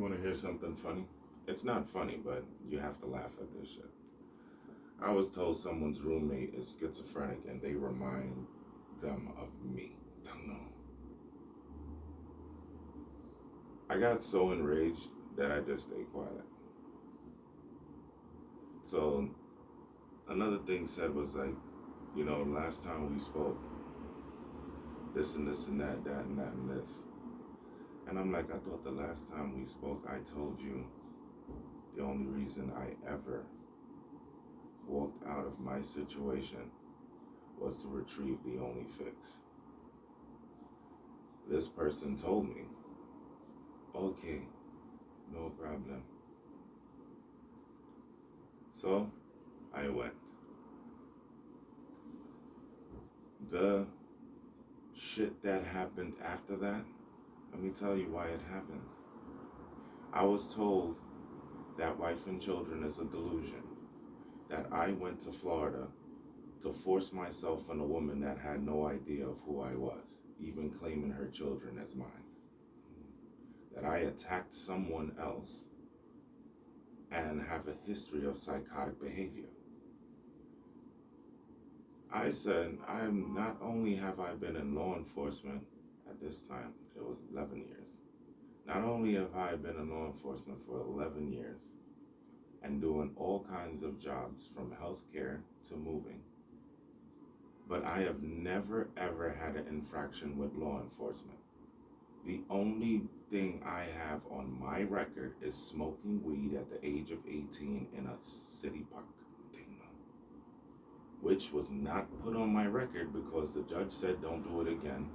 want to hear something funny? It's not funny, but you have to laugh at this shit. I was told someone's roommate is schizophrenic and they remind them of me. Don't know. I got so enraged that I just stayed quiet. So another thing said was like, last time we spoke, this and this and that, that and that and this. And I'm like, I thought the last time we spoke, I told you the only reason I ever walked out of my situation was to retrieve the only fix. This person told me, okay, no problem. So I went. The shit that happened after that, let me tell you why it happened. I was told that wife and children is a delusion, that I went to Florida to force myself on a woman that had no idea of who I was, even claiming her children as mine. That I attacked someone else and have a history of psychotic behavior. I said, not only have I been in law enforcement at this time, it was 11 years. Not only have I been in law enforcement for 11 years and doing all kinds of jobs from healthcare to moving, but I have never ever had an infraction with law enforcement. The only thing I have on my record is smoking weed at the age of 18 in a city park, which was not put on my record because the judge said don't do it again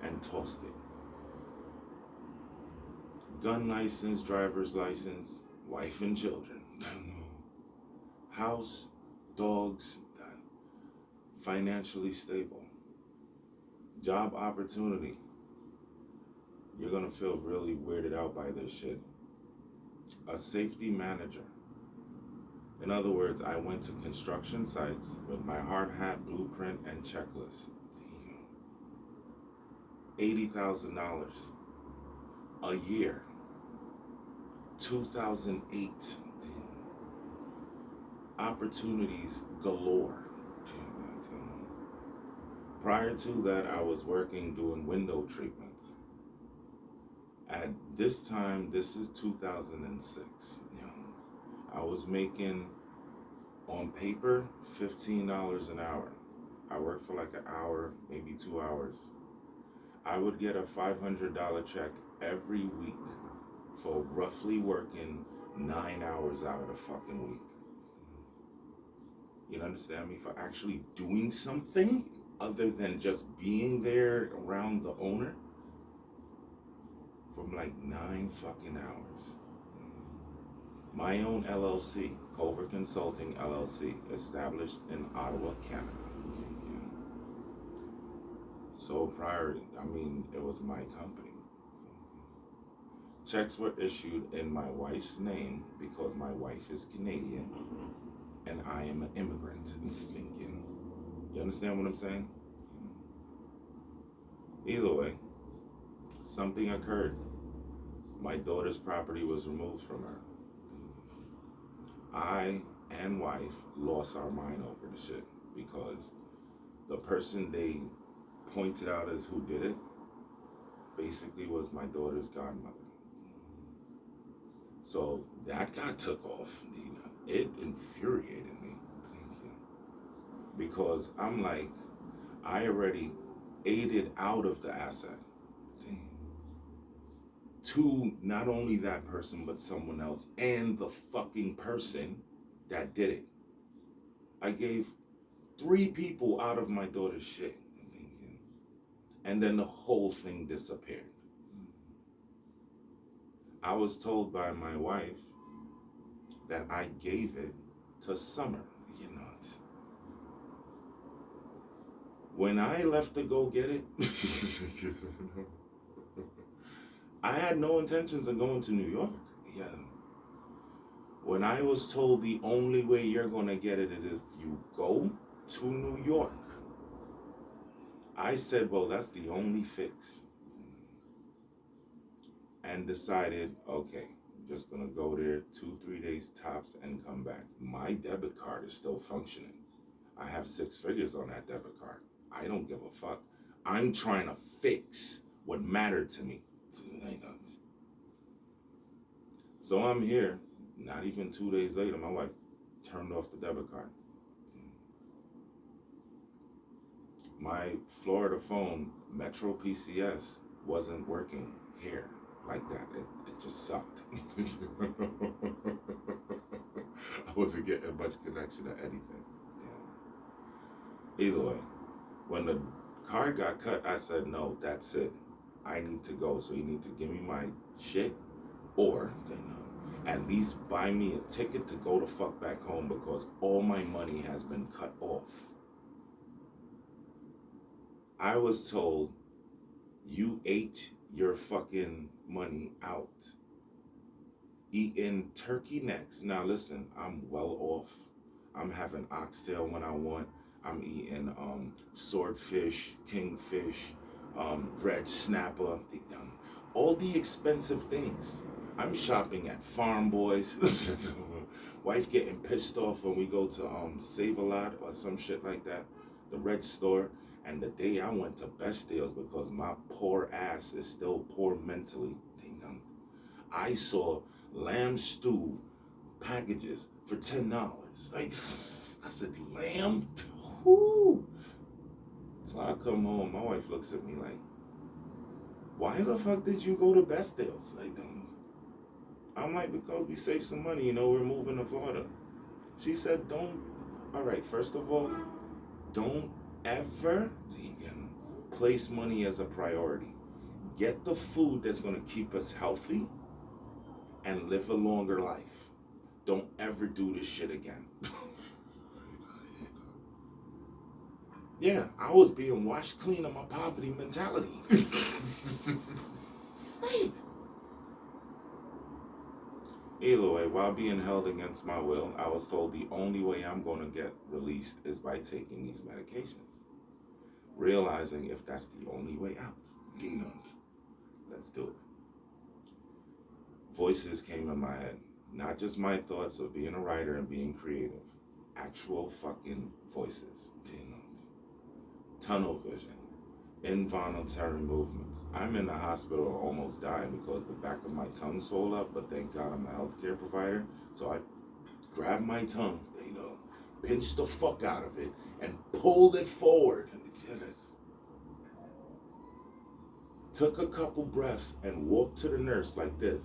and tossed it. Gun license, driver's license, wife and children. House, dogs, financially stable. Job opportunity. You're gonna feel really weirded out by this shit. A safety manager. In other words, I went to construction sites with my hard hat, blueprint, and checklist. $80,000 a year. 2008. Opportunities galore. Prior to that, I was working doing window treatments. At this time, this is 2006. I was making, on paper, $15 an hour. I worked for like an hour, maybe 2 hours. I would get a $500 check every week for roughly working 9 hours out of the fucking week. You understand me? For actually doing something other than just being there around the owner from like 9 fucking hours. My own LLC, Culver Consulting LLC, established in Ottawa, Canada. So it was my company. Checks were issued in my wife's name because my wife is Canadian and I am an immigrant. You understand what I'm saying? Either way, something occurred. My daughter's property was removed from her. I and wife lost our mind over the shit because the person they pointed out as who did it basically was my daughter's godmother. So that got took off. It infuriated me because I'm like, I already aided out of the asset to not only that person but someone else and the fucking person that did it. I gave 3 people out of my daughter's shit, and then the whole thing disappeared. I was told by my wife that I gave it to Summer. When I left to go get it, I had no intentions of going to New York. When I was told the only way you're going to get it is if you go to New York, I said, well, that's the only fix. And decided, okay, Just gonna go there 2, 3 days tops and come back. My debit card is still functioning. I have 6 figures on that debit card. I don't give a fuck. I'm trying to fix what mattered to me. I don't. So I'm here. Not even 2 days later, my wife turned off the debit card. My Florida phone, Metro PCS, wasn't working here like that. It just sucked. I wasn't getting much connection to anything. Yeah. Either way, when the card got cut, I said, no, that's it. I need to go. So you need to give me my shit, or at least buy me a ticket to go the fuck back home, because all my money has been cut off. I was told, you ate your fucking money out. Eating turkey necks. Now listen, I'm well off. I'm having oxtail when I want. I'm eating swordfish, kingfish, red snapper, all the expensive things. I'm shopping at Farm Boys. Wife getting pissed off when we go to Save-A-Lot or some shit like that, the red store. And the day I went to Best Deals, because my poor ass is still poor mentally, I saw lamb stew packages for $10. Like, I said, lamb? Whoo! So I come home, my wife looks at me like, why the fuck did you go to Best Deals? Like, I'm like, because we saved some money, we're moving to Florida. She said, all right, first of all, don't ever place money as a priority. Get the food that's going to keep us healthy and live a longer life. Don't ever do this shit again. Yeah, I was being washed clean of my poverty mentality. Right. Either way, while being held against my will, I was told the only way I'm going to get released is by taking these medications. Realizing if that's the only way out, let's do it. Voices came in my head. Not just my thoughts of being a writer and being creative. Actual fucking voices. Tunnel vision. Involuntary movements. I'm in the hospital almost dying because the back of my tongue swelled up, but thank God I'm a healthcare provider. So I grabbed my tongue, pinched the fuck out of it, and pulled it forward. Took a couple breaths and walked to the nurse like this.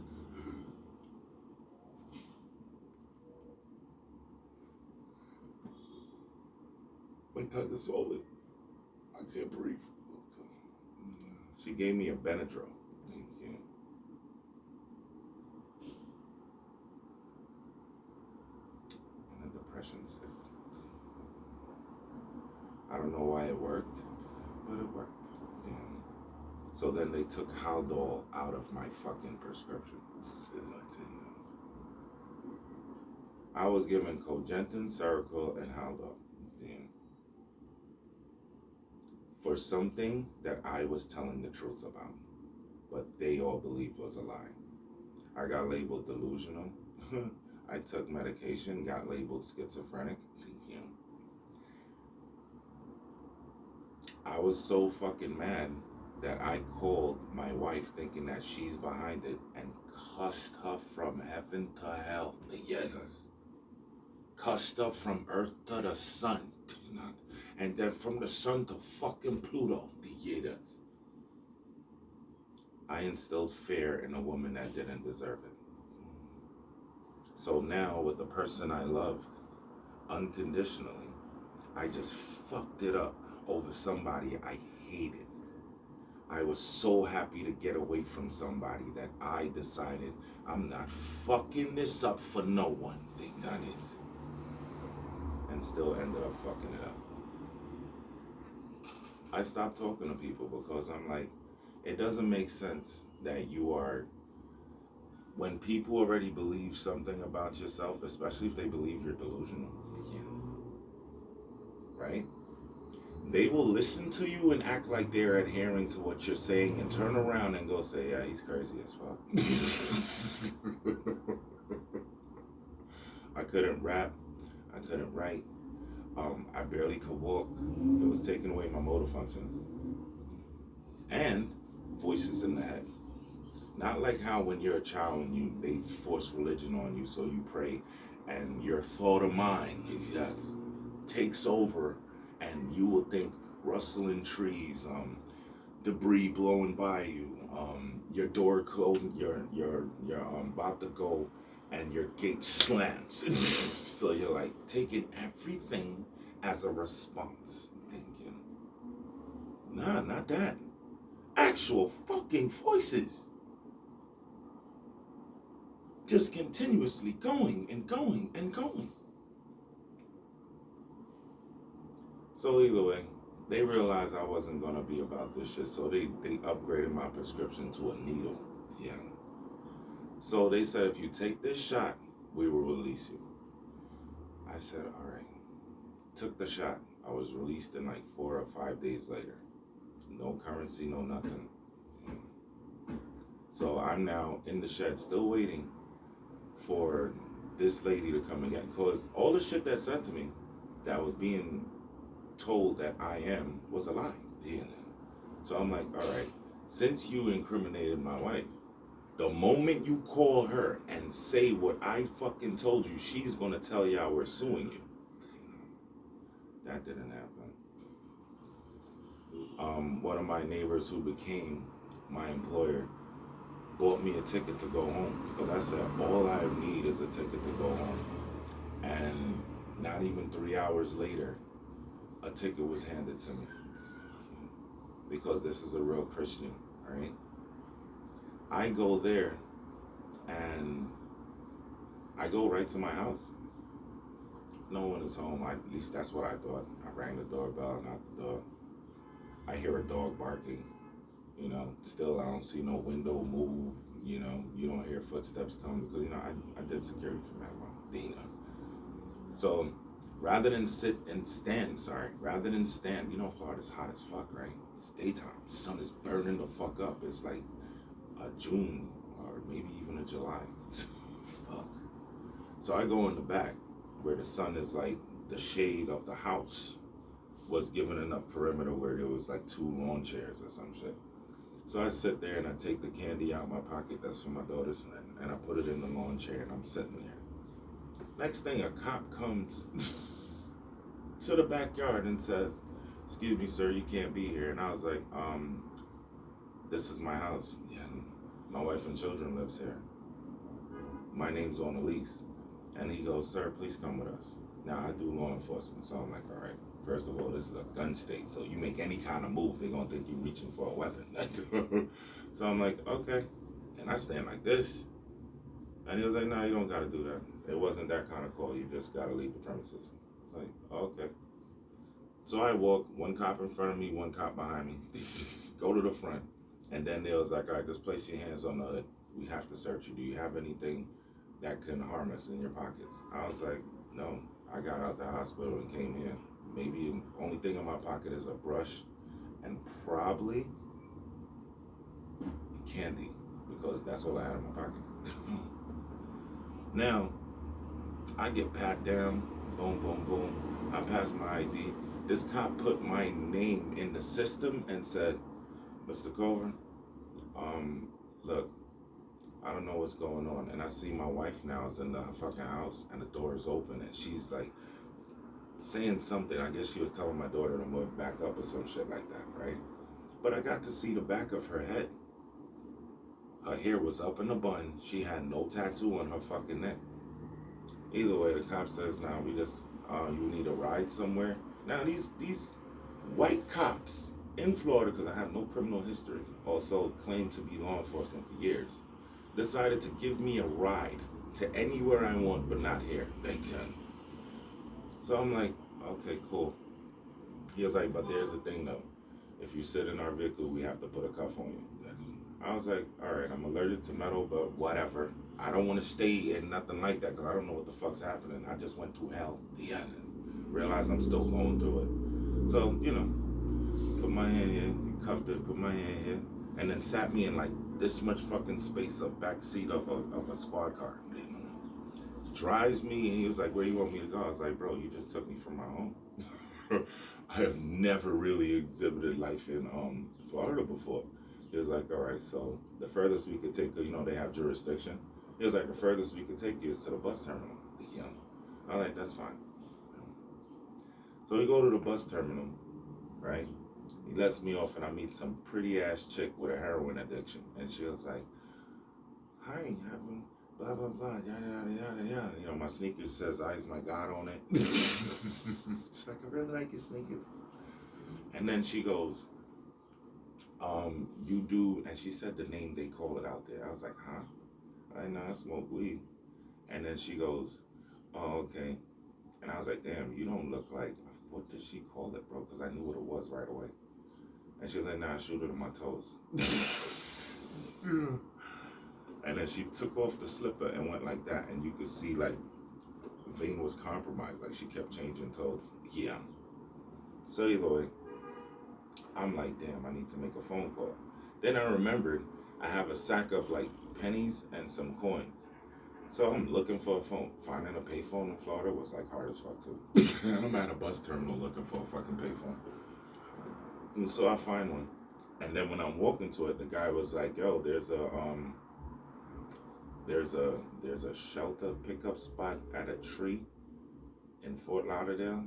My tongue is swollen. I can't breathe. She gave me a Benadryl. And a depression stick. I don't know why it worked, but it worked. Damn. So then they took Haldol out of my fucking prescription. I was given Cogentin, Seroquel, and Haldol. Damn. For something that I was telling the truth about, but they all believed was a lie. I got labeled delusional. I took medication, got labeled schizophrenic. I was so fucking mad that I called my wife thinking that she's behind it and cussed her from heaven to hell. Yes. Cussed her from earth to the sun. And then from the sun to fucking Pluto. I instilled fear in a woman that didn't deserve it. So now with the person I loved unconditionally, I just fucked it up over somebody I hated. I was so happy to get away from somebody that I decided I'm not fucking this up for no one. They done it. And still ended up fucking it up. I stopped talking to people because I'm like, it doesn't make sense that you are, when people already believe something about yourself, especially if they believe you're delusional, right? They will listen to you and act like they're adhering to what you're saying and turn around and go say, yeah, he's crazy as fuck. I couldn't rap. I couldn't write. I barely could walk. It was taking away my motor functions. And voices in the head. Not like how when you're a child and they force religion on you, so you pray and your thought of mind takes over, and you will think rustling trees, debris blowing by you, your door closing, you're about to go, and your gate slams. So you're like taking everything as a response, thinking, nah, not that. Actual fucking voices. Just continuously going and going and going. So either way, they realized I wasn't gonna be about this shit, so they upgraded my prescription to a needle. Yeah. So they said, if you take this shot, we will release you. I said, all right. Took the shot. I was released in like 4 or 5 days later. No currency, no nothing. So I'm now in the shed, still waiting for this lady to come again. Because all the shit that sent to me, that was being told that I am, was a lie. Yeah. So I'm like, all right, since you incriminated my wife, the moment you call her and say what I fucking told you, she's gonna tell y'all we're suing you. That didn't happen. One of my neighbors who became my employer bought me a ticket to go home, because I said, all I need is a ticket to go home. And not even 3 hours later, a ticket was handed to me, because this is a real Christian, right? I go there and I go right to my house. No one is home. At least that's what I thought. I rang the doorbell, knocked the door. I hear a dog barking. You know, still I don't see no window move. You know, you don't hear footsteps coming, because, you know, I did security for my mom, Dina. So rather than stand, you know, Florida's hot as fuck, right? It's daytime. The sun is burning the fuck up. It's like a June or maybe even a July. Fuck. So I go in the back where the sun is like the shade of the house was given enough perimeter where there was like 2 lawn chairs or some shit. So I sit there and I take the candy out of my pocket that's for my daughters, and I put it in the lawn chair, and I'm sitting there. Next thing, a cop comes to the backyard and says, "Excuse me, sir, you can't be here." And I was like, this is my house. Yeah, my wife and children lives here. My name's on the lease. And he goes, "Sir, please come with us." Now, I do law enforcement, so I'm like, all right, first of all, this is a gun state, so you make any kind of move, they're going to think you're reaching for a weapon. So I'm like, okay. And I stand like this. And he was like, "No, you don't got to do that. It wasn't that kind of call. You just got to leave the premises." It's like, okay. So I walk, one cop in front of me, one cop behind me, go to the front. And then they was like, "All right, just place your hands on the hood. We have to search you. Do you have anything that can harm us in your pockets?" I was like, "No, I got out the hospital and came here. Maybe the only thing in my pocket is a brush and probably candy, because that's all I had in my pocket." Now, I get pat down, boom, boom, boom. I pass my ID. This cop put my name in the system and said, "Mr. Cover, look, I don't know what's going on." And I see my wife now is in the fucking house, and the door is open, and she's like saying something. I guess she was telling my daughter to move back up or some shit like that, right? But I got to see the back of her head. Her hair was up in a bun. She had no tattoo on her fucking neck. Either way, the cop says, "Now we just, you need a ride somewhere." Now these white cops in Florida, because I have no criminal history, also claim to be law enforcement for years, decided to give me a ride to anywhere I want, but not here. They can. So I'm like, okay, cool. He was like, "But there's the thing though. If you sit in our vehicle, we have to put a cuff on you." I was like, all right, I'm allergic to metal, but whatever. I don't want to stay in nothing like that, because I don't know what the fuck's happening. I just went through hell. Yeah, realize I'm still going through it. So, put my hand here, he cuffed it, put my hand here, and then sat me in like this much fucking space of back seat of a squad car. Drives me, and he was like, "Where you want me to go?" I was like, "Bro, you just took me from my home." I have never really exhibited life in Florida before. He was like, "All right, so the furthest we could take, they have jurisdiction." He was like, "The furthest we could take you is to the bus terminal." Yeah, I was like, "That's fine." So we go to the bus terminal, right? He lets me off, and I meet some pretty ass chick with a heroin addiction, and she was like, "Hi, having blah blah blah, yada yada yada yada." My sneaker says "I's my God" on it. She's like, "I really like your sneakers." And then she goes, "You do," and she said the name they call it out there. I was like, "Huh?" I know I smoke weed. And then she goes, "Oh, okay." And I was like, "Damn, you don't look like," what did she call it, bro? Because I knew what it was right away. And she was like, "Nah, I shoot it on my toes." And then she took off the slipper and went like that, and you could see like vein was compromised, like she kept changing toes. Yeah. So either way, I'm like, damn, I need to make a phone call. Then I remembered I have a sack of like pennies and some coins. So I'm looking for a phone. Finding a payphone in Florida was like hard as fuck too. And I'm at a bus terminal looking for a fucking payphone. And so I find one. And then when I'm walking to it, the guy was like, "Yo, there's a shelter pickup spot at a tree in Fort Lauderdale,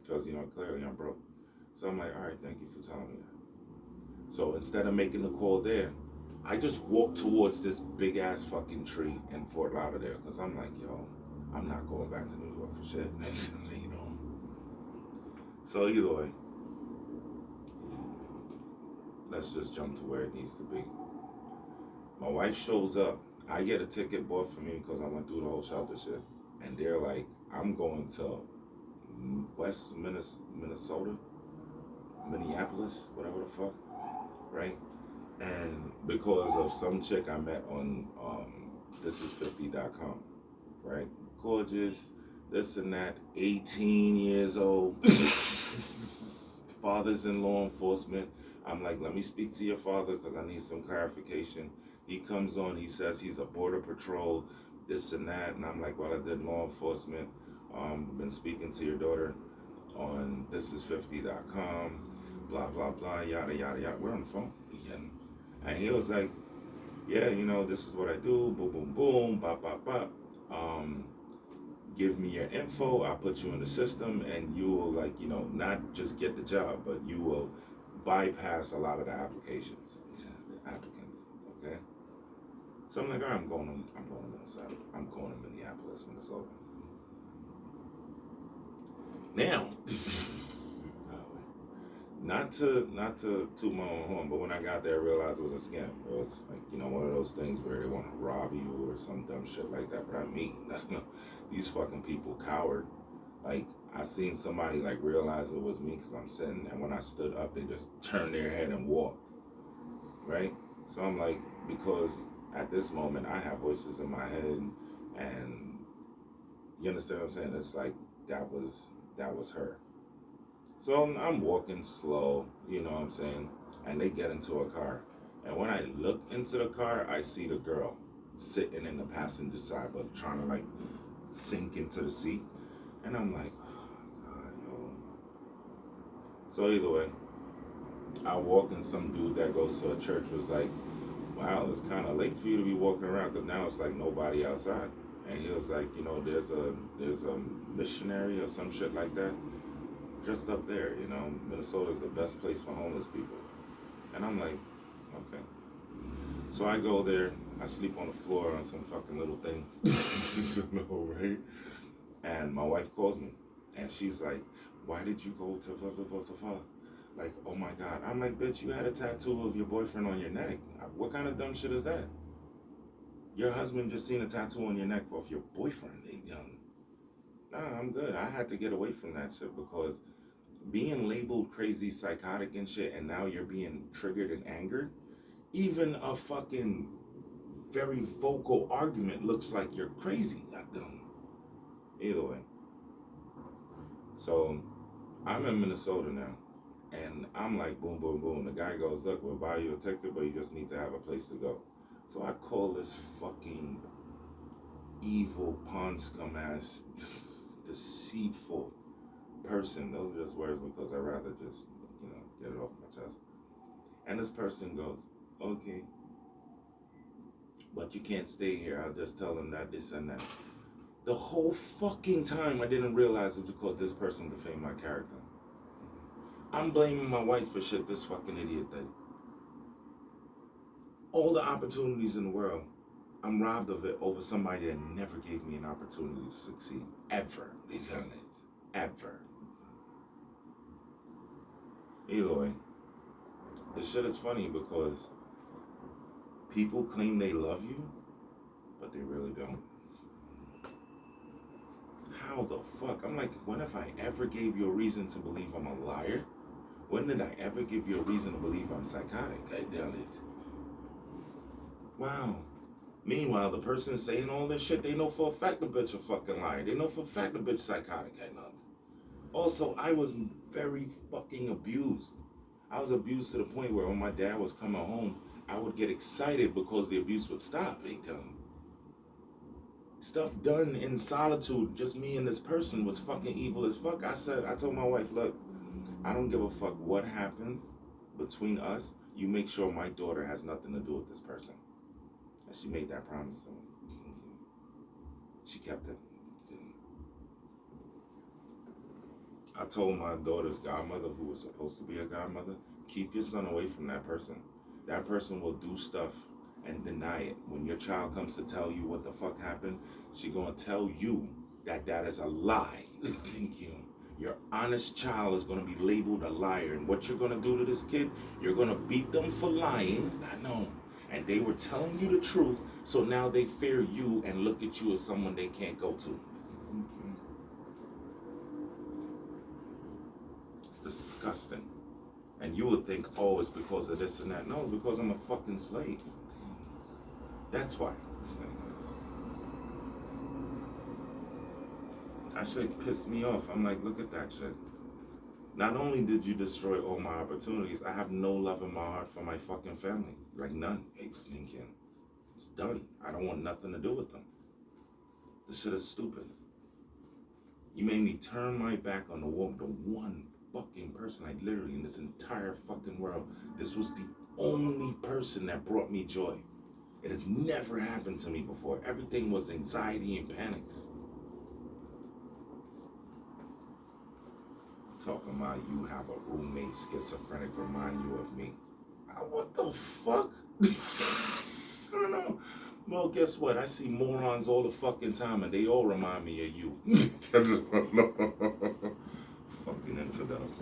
because clearly I'm broke." So I'm like, "All right, thank you for telling me that." So instead of making the call there, I just walked towards this big ass fucking tree in Fort Lauderdale, because I'm like, yo, I'm not going back to New York for shit. So either way, let's just jump to where it needs to be. My wife shows up. I get a ticket bought for me because I went through the whole shelter shit. And they're like, "I'm going to West Minnesota, Minneapolis, whatever the fuck, right?" And because of some chick I met on thisis50.com, right? Gorgeous, this and that, 18 years old, father's in law enforcement. I'm like, "Let me speak to your father because I need some clarification." He comes on, he says he's a border patrol, this and that. And I'm like, "Well, I did law enforcement. Been speaking to your daughter on thisis50.com, blah, blah, blah, yada, yada, yada." We're on the phone. And he was like, "Yeah, this is what I do, boom, boom, boom, bop, bop, bop. Give me your info, I'll put you in the system, and you will, like, not just get the job, but you will bypass a lot of the applicants, okay?" So I'm like, "All right, I'm going to Minnesota. I'm going to Minneapolis, Minnesota." Now, not to toot my own horn, but when I got there, I realized it was a scam. It was like, one of those things where they want to rob you or some dumb shit like that. But I mean, these fucking people coward. Like, I seen somebody like realize it was me because I'm sitting, and when I stood up, they just turned their head and walked. Right? So I'm like, because at this moment I have voices in my head, and you understand what I'm saying? It's like that was her. So I'm walking slow, you know what I'm saying? And they get into a car. And when I look into the car, I see the girl sitting in the passenger side, but trying to like sink into the seat. And I'm like, "Oh, God, yo." So either way, I walk, and some dude that goes to a church was like, "Wow, it's kind of late for you to be walking around because now it's like nobody outside." And he was like, "There's a missionary or some shit like that just up there, Minnesota's the best place for homeless people." And I'm like, okay. So I go there, I sleep on the floor on some fucking little thing, right? And my wife calls me, and she's like, "Why did you go to blah, blah, blah, blah, blah?" Like, "Oh my God." I'm like, "Bitch, you had a tattoo of your boyfriend on your neck. What kind of dumb shit is that? Your husband just seen a tattoo on your neck of your boyfriend." Nah, I'm good. I had to get away from that shit because being labeled crazy, psychotic and shit, and now you're being triggered and angered, even a fucking very vocal argument looks like you're crazy. Either way. So I'm in Minnesota now, and I'm like, boom, boom, boom. The guy goes, look, we'll buy you a ticket, but you just need to have a place to go. So I call this fucking evil, pawn scum ass, deceitful person. Those are just words because I'd rather just, get it off my chest. And this person goes, okay, but you can't stay here. I'll just tell them that, this and that. The whole fucking time I didn't realize it because this person defamed my character. I'm blaming my wife for shit this fucking idiot did. All the opportunities in the world, I'm robbed of it over somebody that never gave me an opportunity to succeed. Ever. They've done it. Ever. Either way, this shit is funny because people claim they love you, but they really don't. How the fuck? I'm like, when have I ever gave you a reason to believe I'm a liar? When did I ever give you a reason to believe I'm psychotic? I done it. Wow. Meanwhile, the person saying all this shit, they know for a fact the bitch a fucking liar. They know for a fact the bitch psychotic. I know. Also, I was very fucking abused. I was abused to the point where when my dad was coming home, I would get excited because the abuse would stop. Ain't done. Stuff done in solitude, just me and this person, was fucking evil as fuck. I told my wife, look, I don't give a fuck what happens between us. You make sure my daughter has nothing to do with this person. And she made that promise to me. She kept it. I told my daughter's godmother, who was supposed to be a godmother, keep your son away from that person. That person will do stuff and deny it. When your child comes to tell you what the fuck happened, she gonna tell you that that is a lie. Thank you. Your honest child is gonna be labeled a liar. And what you're gonna do to this kid, you're gonna beat them for lying. I know. And they were telling you the truth, so now they fear you and look at you as someone they can't go to. It's disgusting. And you would think, oh, it's because of this and that. No, it's because I'm a fucking slave. That's why. That shit pissed me off. I'm like, look at that shit. Not only did you destroy all my opportunities, I have no love in my heart for my fucking family. Like, none. It's done. I don't want nothing to do with them. This shit is stupid. You made me turn my back on the one fucking person I literally, in this entire fucking world, this was the only person that brought me joy. It has never happened to me before. Everything was anxiety and panics. Talking about you have a roommate schizophrenic remind you of me. What the fuck? I don't know. Well, guess what? I see morons all the fucking time and they all remind me of you. Fucking infidels.